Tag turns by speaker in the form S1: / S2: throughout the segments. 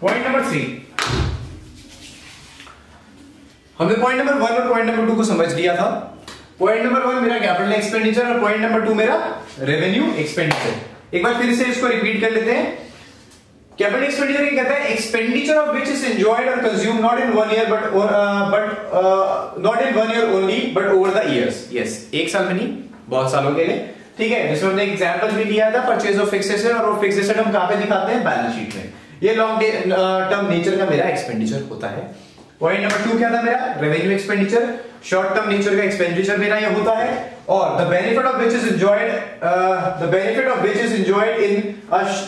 S1: Point number 3, हमने point number 1 और point number 2 को समझ लिया था। पॉइंट नंबर 1 मेरा कैपिटल एक्सपेंडिचर और पॉइंट नंबर 2 मेरा रेवेन्यू एक्सपेंडिचर। एक बार फिर से इसको रिपीट कर लेते हैं। कैपिटल एक्सपेंडिचर क्या कहता है? Expenditure of which is enjoyed और consumed not in 1 year not in 1 year only but over the years. Yes, एक साल में नहीं, बहुत सालों के लिए। ठीक है, जिसमें हमने एग्जांपल भी लिया था परचेज ऑफ फिक्स्ड एसेट, और वो फिक्स्ड एसेट हम कहां पे दिखाते हैं? बैलेंस शीट में। ये लॉन्ग टर्म नेचर का मेरा एक्सपेंडिचर होता है। पॉइंट नंबर 2 क्या था मेरा? Revenue expenditure. Short term nature का एक्सपेंडिचर मेरा ये होता है, और the benefit of which is enjoyed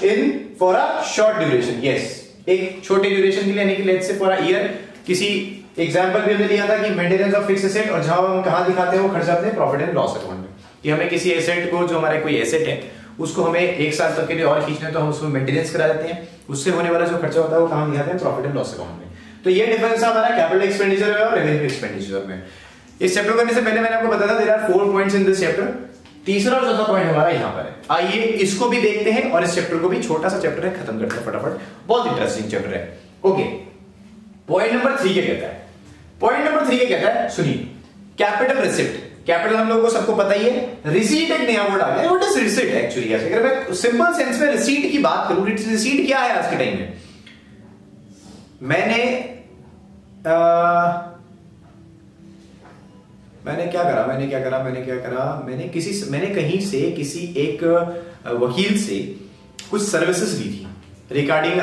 S1: in for a short duration. Yes, एक छोटे ड्यूरेशन के लिए, यानी कि let's say for a year. किसी एग्जांपल भी हमने लिया था कि मेंटेनेंस ऑफ फिक्स्ड एसेट, और जहां हम कहां दिखाते हैं वो खर्चा अपने प्रॉफिट एंड लॉस अकाउंट में, कि हमें किसी एसेट को, जो हमारा कोई एसेट है उसको हमें 1 साल तक के लिए और खींचना है, तो हम उसको मेंटेनेंस करा देते हैं। उससे होने वाला जो खर्चा होता है वो कहां दिखाते हैं? प्रॉफिट एंड लॉस अकाउंट में। तो ये डिफरेंस है हमारा कैपिटल एक्सपेंडिचर में और रेवेन्यू एक्सपेंडिचर में। इस चैप्टर करने से पहले मैंने आपको बताया था there are 4 points in this chapter. तीसरा और चौथा पॉइंट हमारा यहाँ पर है। आइए इसको भी देखते हैं, और इस चैप्टर को भी, छोटा सा चैप्टर है, खत्म करते हैं फटाफट। बहुत इंटरेस्टिंग चैप्टर है। ओके, पॉइंट नंबर 3 क्या कहता है? पॉइंट नंबर 3 क्या कहता है? सुनिए, कैपिटल रिसिप्ट। कैपिटल हम लोगों को सबको पता ही है। रिसीट एक नया वर्ड आ गया। What is receipt actually? अगर मैं सिंपल सेंस में रिसीट की बात करूं, रिसीट क्या है आज के टाइम में? मैंने कहीं से किसी एक वकील से कुछ सर्विसेज ली थी regarding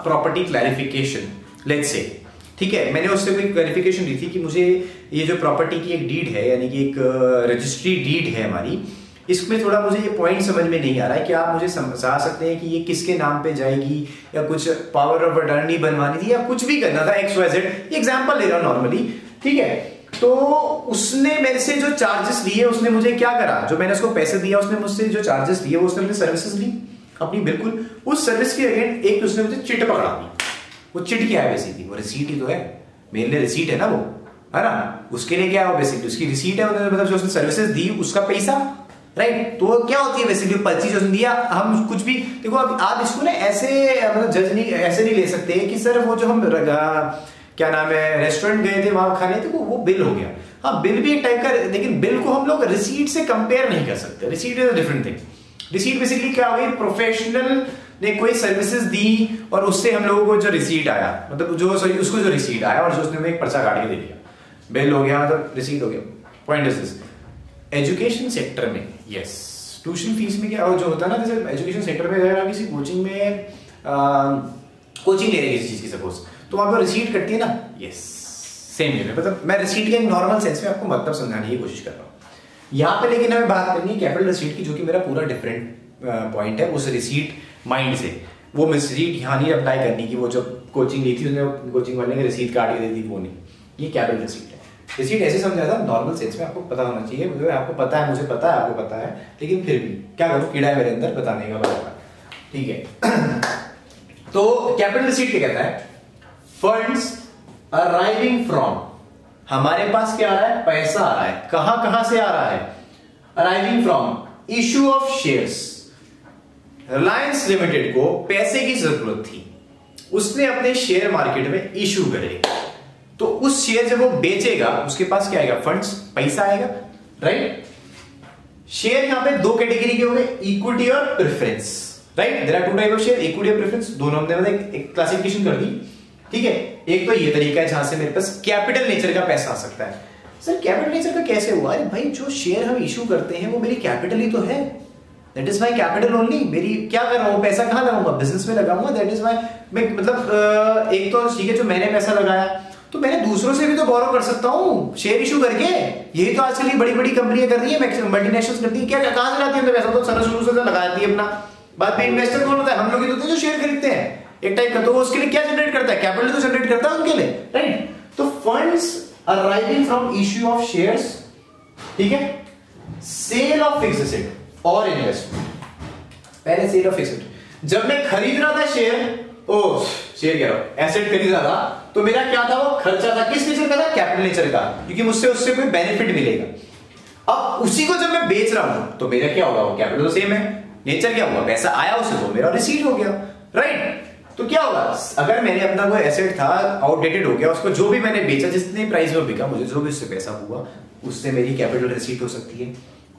S1: property clarification, let's say. ठीक है, मैंने उससे कोई क्लैरिफिकेशन ली थी कि मुझे ये जो प्रॉपर्टी की एक डीड है, यानी कि एक रजिस्ट्री डीड है हमारी, इसमें थोड़ा मुझे ये पॉइंट समझ में नहीं आ रहा है कि आप मुझे समझा सकते हैं कि ये किसके नाम पे जाएगी, या कुछ पावर ऑफ अटॉर्नी बनवानी थी, या कुछ भी करना था, XYZ। ये एग्जांपल ले रहा हूं नॉर्मली। ठीक है, तो उसने मेरे से जो चार्जेस लिए, उसने मुझे क्या करा? जो मैंने उसको पैसे दिया, उसने मुझसे जो चार्जेस लिए, वो उसने मुझे सर्विसेज ली अपनी, बिल्कुल उस सर्विस के अगेंस्ट एक उसने मुझे चिट पकड़ा दी। वो चिट क्या है बेसिकली? वो रिसीट ही तो है। मेरे लिए रिसीट है ना, वो है ना। उसके लिए क्या है? वो बेसिकली उसकी रिसीट है, मतलब जो उसने सर्विसेज दी उसका पैसा, राइट। तो क्या होती है बेसिकली? पर्ची जो दिया, हम कुछ भी देखो, अब आप इसको ना ऐसे मतलब जज नहीं, ऐसे नहीं ले सकते कि सर वो जो हम क्या नाम है रेस्टोरेंट गए थे वहां खाने, तो वो बिल हो गया। हाँ, बिल भी एक टाइप का, लेकिन बिल को हम लोग रिसीट से कंपेयर नहीं कर सकते। Receipt is a different thing. Receipt basically क्या हो गई? प्रोफेशनल ने कोई सर्विसेज दी और उससे हम लोगों को जो रिसीट आया, मतलब जो सॉरी उसको जो रिसीट आया, और जो उसने एक पर्चा काट के दे दिया, बिल हो गया, मतलब रिसीट हो गया। Point is this, education sector में, यस, ट्यूशन फीस में क्या जो होता है ना, जैसे एजुकेशन सेक्टर में अगर किसी कोचिंग में कोचिंग ले रहे हैं किसी चीज की, सपोज, तो वहां पर रिसीट कटती है ना। यस, सेम वे में, मतलब मैं रिसीट के नॉर्मल सेंस में आपको मतलब समझाने की कोशिश कर रहा हूँ यहाँ पे। लेकिन हमें बात करनी है कैपिटल रिसीट की, जो कि मेरा पूरा डिफरेंट पॉइंट है उस रिसीट माइंड से। वो रिसीट यहाँ नहीं अप्लाई करनी कि वो जो कोचिंग ली थी उसने कोचिंग वाले ने रिसीट काट के दे दी, वो नहीं। ये कैपिटल रिसीट है। रिसीट ऐसे समझा था नॉर्मल सेंस में, आपको पता होना चाहिए। मुझे आपको पता है, मुझे पता है, आपको पता है, लेकिन फिर भी क्या करूँ, कीड़ा है मेरे अंदर बताने का बराबर। ठीक है तो कैपिटल रिसीट क्या कहता है? फंड्स अराइविंग फ्रॉम, हमारे पास क्या आ रहा है? पैसा आ रहा है। कहां कहां से आ रहा है? Arriving from issue of shares. Reliance limited को पैसे की जरूरत थी, उसने अपने शेयर मार्केट में इशू करे, तो उस शेयर जब वो बेचेगा उसके पास क्या आएगा? फंड्स, पैसा आएगा, राइट। शेयर यहां पे 2 कैटेगरी के हो गए, इक्विटी और preference, right. There are 2 type of share, equity और प्रेफरेंस। दोनों हमने एक क्लासिफिकेशन कर दी। ठीक है, एक तो ये तरीका है जहां से मेरे पास कैपिटल नेचर का पैसा आ सकता है। सर कैपिटल नेचर का कैसे हुआ? अरे भाई, जो शेयर हम इशू करते हैं वो मेरी कैपिटल ही तो है, that is my capital only. मेरी क्या कर रहा हूं? पैसा कहां लगाऊंगा? बिजनेस में लगाऊंगा, दैट इज माई, मतलब एक तो ठीक है, जो मैंने पैसा लगाया, तो मैंने दूसरों से भी तो बोरो कर सकता हूं शेयर इशू करके। यही तो आजकल ये बड़ी बड़ी कंपनियां कर रही है, मल्टीनेशनल्स करती है। क्या कहां से लाती है पैसा? तो सारा शुरू से लगाती है अपना। बाद में इन्वेस्टर कौन होता है? हम लोग ही तो होते हैं जो शेयर खरीदते हैं एक टाइप का। तो उसके लिए क्या जनरेट करता है? कैपिटल तो जनरेट करता है उनके लिए, राइट। तो funds arriving from issue of shares, ठीक है, सेल ऑफ फिक्स्ड एसेट और इन्वेस्टमेंट। पहले सेल ऑफ फिक्स्ड, जब मैं खरीद रहा था शेयर, शेयर कह रहा हूं, एसेट खरीद रहा था, तो मेरा क्या था? वो खर्चा था। किस नेचर का था? कैपिटल नेचर का, क्योंकि मुझसे उससे कोई बेनिफिट मिलेगा। अब उसी को जब मैं बेच रहा हूं तो मेरा क्या होगा? वो कैपिटल तो सेम है, नेचर क्या हुआ? पैसा आया उसे, तो मेरा रिसीट हो गया, राइट। तो क्या होगा, अगर मैंने अपना कोई एसेट था आउटडेटेड हो गया, उसको जो भी मैंने बेचा, जितने प्राइस में बिका, मुझे जो भी उससे पैसा हुआ, उससे मेरी कैपिटल रिसीट हो सकती है।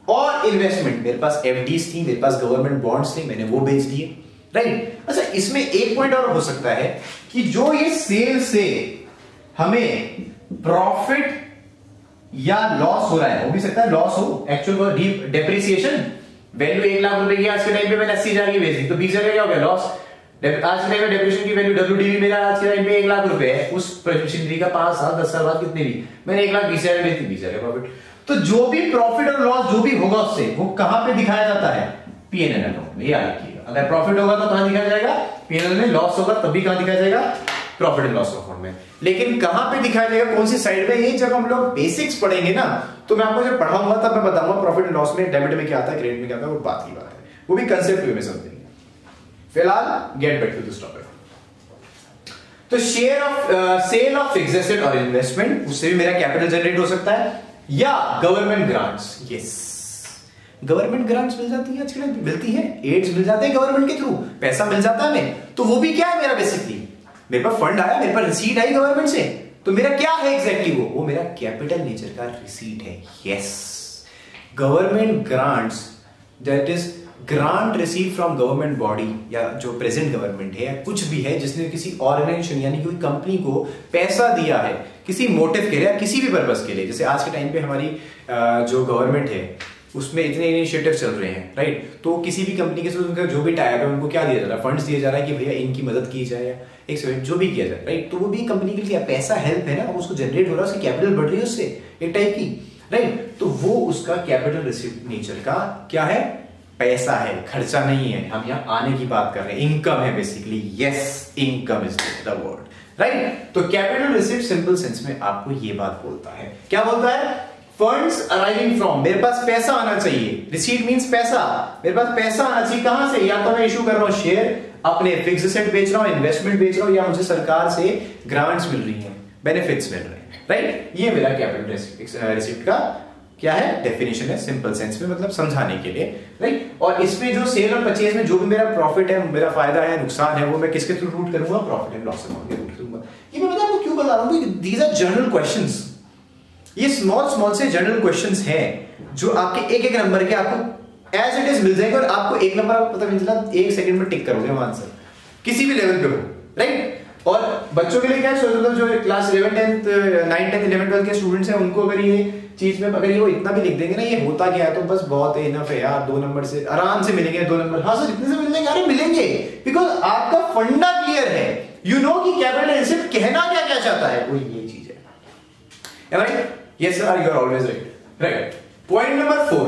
S1: और इन्वेस्टमेंट, मेरे पास एफडीज थी, मेरे पास गवर्नमेंट बॉन्ड्स थे, मैंने वो बेच दिए, राइट। अच्छा, इसमें एक पॉइंट और हो सकता है कि जो ये सेल से हमें प्रॉफिट या लॉस हो रहा है, हो भी सकता है लॉस हो, एक्चुअल डेप्रिसिएशन, वैल्यू 1 लाख रुपए की आज के टाइम पे मैंने 80,000 की बेच दी, तो 20,000 क्या हो गया, लॉस। आज के टाइम में डेप्रिसिएशन की वैल्यू डब्ल्यूडीवी मेरा आज के टाइम पे 1 लाख रुपए है, उस मशीनरी का 5 साल 10 साल बाद कितने भी, मैंने 1,20,000 बेच दी, 20,000 प्रॉफिट। तो जो भी प्रॉफिट और लॉस जो भी होगा उससे, वो कहां पे दिखाया जाता है, पीएनएल अकाउंट में, याद रखिएगा। अगर प्रॉफिट होगा तो कहां दिखाया जाएगा, पीएनएल में, लॉस होगा तब भी कहां दिखाया जाएगा, प्रॉफिट एंड लॉस अकाउंट में। लेकिन कहां पे दिखाया जाएगा, कौन सी साइड में, ये जब हम लोग बेसिक्स पढ़ेंगे ना, तो मैं आपको जब पढ़ाऊंगा तब मैं बताऊंगा प्रॉफिट एंड लॉस में डेबिट में क्या आता है, क्रेडिट में क्या आता है, वो बात की बात है, वो भी कंसेप्ट में समझेंगे। फिलहाल get back to this topic. तो share of sale of fixed asset और इन्वेस्टमेंट, उससे भी मेरा कैपिटल जनरेट हो सकता है, या government grants. Yes, government grants मिल जाती है, आजकल मिलती है, एड्स मिल जाते हैं गवर्नमेंट के थ्रू, पैसा मिल जाता है हमें, तो वो भी क्या है मेरा, बेसिकली मेरे पास फंड आया, मेरे पास रिसीट आई गवर्नमेंट से, तो मेरा क्या है एग्जैक्टली, वो मेरा कैपिटल नेचर का रिसीट है। Yes, government grants, that is grant receive from government body, या जो प्रेजेंट गवर्नमेंट है, या कुछ भी है जिसने किसी ऑर्गेनाइजेशन यानी कोई कंपनी को पैसा दिया है किसी मोटिव के लिए, या किसी भी पर्पस के लिए। जैसे आज के टाइम पे हमारी जो गवर्नमेंट है उसमें इतने इनिशिएटिव चल रहे हैं, राइट। तो किसी भी कंपनी के साथ उनका जो भी टाइप है, उनको क्या दिया जा रहा है, फंड्स दिया जा रहा है कि भैया इनकी मदद की जाए, या एक सेकंड जो भी किया जाए, राइट। तो वो भी कंपनी के लिए पैसा हेल्प है ना, अब उसको जनरेट हो रहा है, उसकी कैपिटल बढ़ रही है उससे एक टाइप की, राइट। तो वो उसका कैपिटल रिसीव नेचर का क्या है, पैसा है, खर्चा नहीं है। हम यहाँ आने की बात कर रहे हैं, इनकम है basically. Yes, income is the word, right. तो कैपिटल रिसीव सिंपल सेंस में आपको ये बात बोलता है, क्या बोलता है, फंड्स अराइविंग फ्रॉम, मेरे पास पैसा आना चाहिए, रिसीट मींस पैसा, मेरे पास पैसा आना चाहिए कहां से, या तो मैं इशू कर रहा हूं शेयर, अपने फिक्स्ड एसेट बेच रहा हूं, इन्वेस्टमेंट बेच रहा हूं, या मुझे सरकार से ग्रांट्स मिल रही हैं, बेनिफिट्स मिल रहे हैं, राइट। ये मेरा कैपिटल रिसीट का क्या है, डेफिनेशन है, सिंपल सेंस में, मतलब समझाने के लिए, राइट। और इसमें जो सेल और परचेज में जो भी मेरा प्रॉफिट है, मेरा फायदा है, नुकसान है, वो मैं किसके थ्रू रूट करूंगा, प्रॉफिट एंड लॉस अकाउंट के रूट करूंगा। ये मैं आपको क्यों बता रहा हूं, दीज आर जनरल क्वेश्चंस, ये स्मॉल से जनरल क्वेश्चंस हैं जो आपके एक एक नंबर के आपको एज इट इज मिल जाएंगे, और आपको एक नंबर आपको पता चला, 1 सेकंड में टिक करोगे आंसर, किसी भी लेवल पे हो, राइट। और बच्चों के लिए क्या है, मतलब जो क्लास 11 10 9 10 11 12 के स्टूडेंट्स हैं, उनको अगर ये चीज में अगर ये वो इतना भी लिख देंगे ना, ये होता क्या है, तो बस बहुत इनफ है यार, 2 नंबर से आराम से मिलेंगे, 2 नंबर, हाँ सर इतने से मिल जाएंगे, अरे मिलेंगे, बिकॉज आपका फंडा क्लियर है, यू नो कि कैपिटल रिसीट कहना क्या क्या चाहता है, वो ये चीज है, right. Yes sir, you are always right. Right. Point number 4,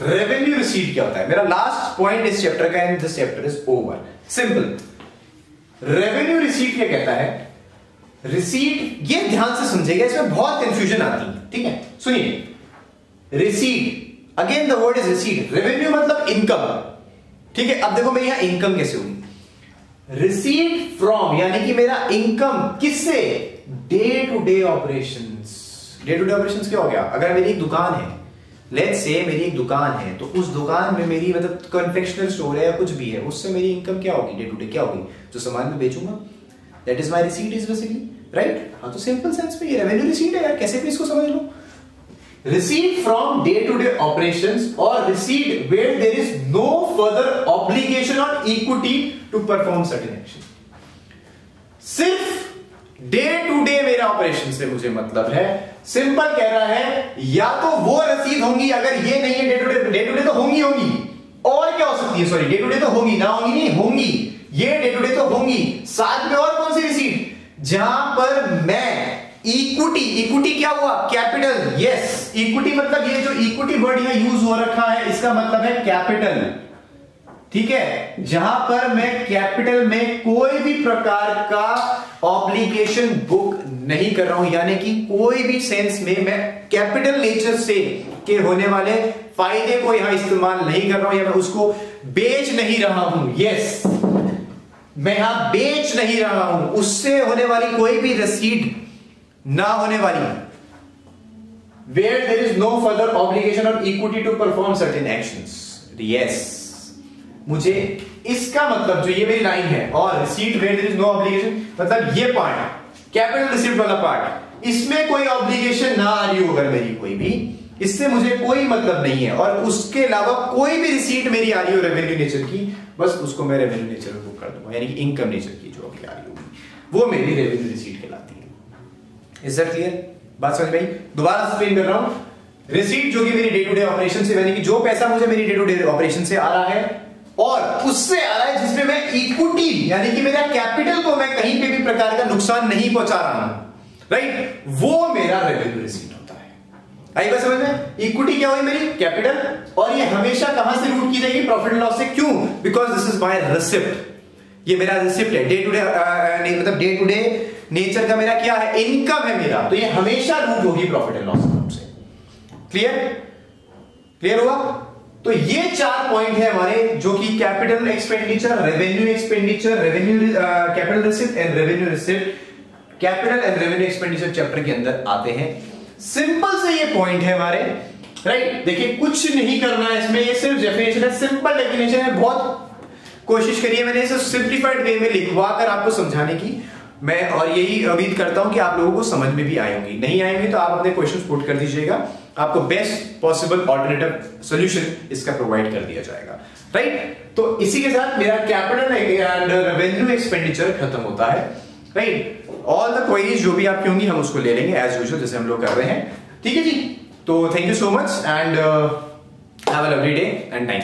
S1: revenue receipt क्या होता है, मेरा लास्ट पॉइंट इस चैप्टर का, and this chapter is over. Simple, revenue receipt क्या कहता है, रिसीट, ये ध्यान से समझेगा, इसमें बहुत कंफ्यूजन आती है, ठीक है, सुनिए। Receipt, again the word is receipt, revenue मतलब इनकम, ठीक है। अब देखो मेरी यहां इनकम कैसे होगी, रिसीट फ्रॉम यानी कि मेरा इनकम किससे, day to day operations. Day to day operations क्या हो गया, अगर मेरी एक दुकान है, लेट्स से मेरी एक दुकान है, तो उस दुकान में मेरी मतलब कन्फेक्शनरी स्टोर है या कुछ भी है, उससे मेरी इनकम क्या होगी, डे टू डे क्या होगी, जो सामान मैं बेचूंगा, that is my receipt is basically, right. हाँ, तो सिंपल सेंस में ये रेवेन्यू रिसीट है यार, कैसे भी इसको समझ लो, receipt from day to day operations, और receipt where there is no further obligation on equity to perform certain action. सिर्फ डे टू डे मेरा ऑपरेशन से मुझे मतलब है, सिंपल कह रहा है, या तो वो रसीद होंगी, अगर ये नहीं है डे टू डे तो होंगी, और क्या हो सकती है, सॉरी डे टू डे तो होंगी, ना होंगी नहीं होंगी, ये डे टू डे तो होंगी, साथ में और कौन सी रिसीट, जहां पर मैं इक्विटी क्या हुआ, कैपिटल, यस, इक्विटी मतलब ये जो इक्विटी वर्ड यहां यूज हो रखा है, इसका मतलब है कैपिटल, ठीक है, जहां पर मैं कैपिटल में कोई भी प्रकार का ऑब्लिगेशन बुक नहीं कर रहा हूं, यानी कि कोई भी सेंस में मैं कैपिटल नेचर से के होने वाले फायदे को यहां इस्तेमाल नहीं कर रहा हूं, या मैं उसको बेच नहीं रहा हूं, यस, मैं यहां बेच नहीं रहा हूं, उससे होने वाली कोई भी रसीद ना होने वाली, where there is no further obligation or equity to perform certain actions, yes, मुझे इसका मतलब जो ये मेरी लाइन है और receipt where there is no obligation, मतलब ये पार्ट कैपिटल रिसीट वाला पार्ट, इसमें कोई ऑब्लिगेशन ना आ रही हो अगर मेरी कोई भी, इससे मुझे कोई मतलब नहीं है, और उसके अलावा कोई भी रिसीट मेरी आ रही हो रेवेन्यू नेचर की, बस उसको मैं रेवेन्यू नेचर में बुक कर दूंगा, यानी कि इनकम नेचर की जो अभी आ रही होगी वो मेरी रेवेन्यू रिसीट कहलाती है। Is that clear? बात समझ में आई? दोबारा एक्सप्लेन कर रहा हूं। रिसीट जो कि मेरी डे टू डे ऑपरेशन से, यानी कि जो पैसा मुझे मेरी डे टू डे ऑपरेशन से आ रहा है और उससे आ रहा है जिसमें मैं इक्विटी यानी कि मेरा कैपिटल को मैं कहीं पे भी प्रकार का नुकसान नहीं पहुंचा रहा हूं, राइट, वो मेरा रेवेन्यू रिसीट होता है। आई बात समझ में? इक्विटी क्या हुई मेरी? कैपिटल, और ये हमेशा कहां से रूट की जाएगी? प्रॉफिट एंड लॉस से। क्यों? Because this is my receipt, ये मेरा रिसिप्ट है, डे टू डे मतलब डे टू डे नेचर का मेरा क्या है? इनकम है मेरा, तो ये हमेशा रूट होगी प्रॉफिट एंड लॉस अकाउंट से। क्लियर? क्लियर हुआ? तो ये 4 पॉइंट है हमारे जो कि capital expenditure, revenue expenditure, revenue capital receipt and revenue receipt, capital and revenue expenditure chapter के अंदर आते हैं। सिंपल से ये पॉइंट है हमारे, राइट। देखिए कुछ नहीं करना है इसमें, ये सिर्फ डेफिनेशन है, सिंपल डेफिनेशन है। बहुत कोशिश करिए मैंने इसे सिंप्लीफाइड वे में लिखवा कर आपको समझाने की मैं, और यही उम्मीद करता हूं कि आप लोगों को समझ में भी आई होंगी। नहीं आएंगे तो आप अपने क्वेश्चंस पुट कर दीजिएगा, आपको बेस्ट पॉसिबल ऑल्टरनेटिव सॉल्यूशन इसका प्रोवाइड कर दिया जाएगा, राइट। तो इसी के साथ मेरा कैपिटल एंड रेवेन्यू एक्सपेंडिचर खत्म होता है, राइट। ऑल द क्वेरीज जो भी आपकी होंगी हम उसको ले लेंगे एज यूजुअल, जैसे हम लोग कर रहे हैं, ठीक है जी। तो thank you so much and have a lovely day and time.